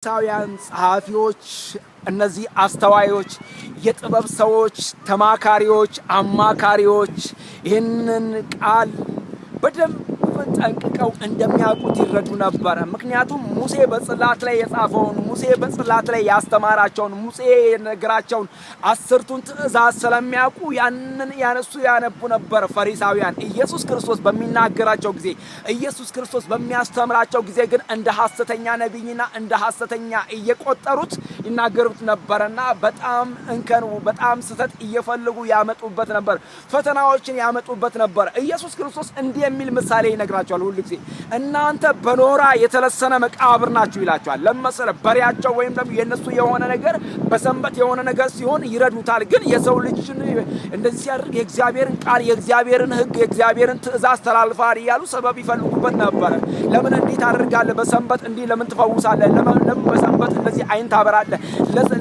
ሳውያን ጸሐፊዎች እነዚህ አስተዋዮች የጥበብ ሰዎች ተማካሪዎች አማካሪዎች ይህንን ቃል በደንብ ጠንቅቀው እንደሚያውቁት ይረዱ ነበር። ምክንያቱም ሙሴ በጽላት ላይ የጻፈውን ሙሴ በጽላት ላይ ያስተማራቸውን ሙሴ የነገራቸውን አስርቱን ትእዛዝ ስለሚያውቁ ያንን ያነሱ ያነቡ ነበር። ፈሪሳውያን ኢየሱስ ክርስቶስ በሚናገራቸው ጊዜ ኢየሱስ ክርስቶስ በሚያስተምራቸው ጊዜ ግን እንደ ሐሰተኛ ነብይና እንደ ሐሰተኛ እየቆጠሩት ይናገሩት ነበርና በጣም እንከን በጣም ስተት እየፈለጉ ያመጡበት ነበር። ፈተናዎችን ያመጡበት ነበር። ኢየሱስ ክርስቶስ እንዲህ የሚል ምሳሌ ይነግራቸዋል። ሁሉ ጊዜ እናንተ በኖራ የተለሰነ መቃብር ናችሁ ይላቸዋል። ለምሳሌ በሪያቸው ወይም ደግሞ የነሱ የሆነ ነገር በሰንበት የሆነ ነገር ሲሆን ይረዱታል። ግን የሰው ልጅን እንደዚህ ሲያደርግ የእግዚአብሔርን ቃል የእግዚአብሔርን ሕግ የእግዚአብሔርን ትእዛዝ ተላልፋል እያሉ ሰበብ ይፈልጉበት ነበር። ለምን እንዲህ ታደርጋለህ? በሰንበት እንዲህ ለምን ትፈውሳለህ? ለምን በሰንበት እንደዚህ አይን ታበራለህ?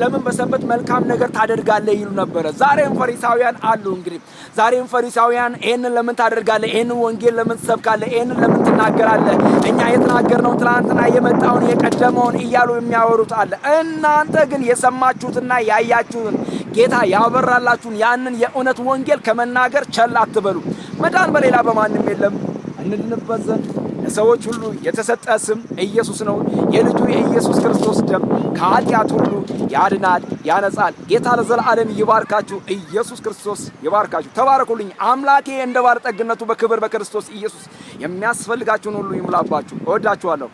ለምን በሰንበት መልካም ነገር ታደርጋለህ? ይሉ ነበር። ዛሬም ፈሪሳውያን አሉ። እንግዲህ ዛሬም ፈሪሳውያን ይሄንን ለምን ታደርጋለህ? ይሄንን ወንጌል ለምን ትሰብካለህ? ይሄንን ለምን ትናገራለህ? እኛ የተናገርነው ትናንትና የመጣውን የቀደመውን እያሉ የሚያወሩት አለ። እናንተ ግን የሰማችሁትና ያያችሁትን ጌታ ያበራላችሁን ያንን የእውነት ወንጌል ከመናገር ቸል አትበሉ። መዳን በሌላ በማንም የለም። እንድንበት ዘንድ ለሰዎች ሁሉ የተሰጠ ስም ኢየሱስ ነው። የልጁ የኢየሱስ ክርስቶስ ደም ከኃጢአት ሁሉ ያድናል፣ ያነጻል። ጌታ ለዘላለም ይባርካችሁ። ኢየሱስ ክርስቶስ ይባርካችሁ። ተባረኩልኝ። አምላኬ እንደ ባለጠግነቱ በክብር በክርስቶስ ኢየሱስ የሚያስፈልጋችሁን ሁሉ ይሙላባችሁ። እወዳችኋለሁ።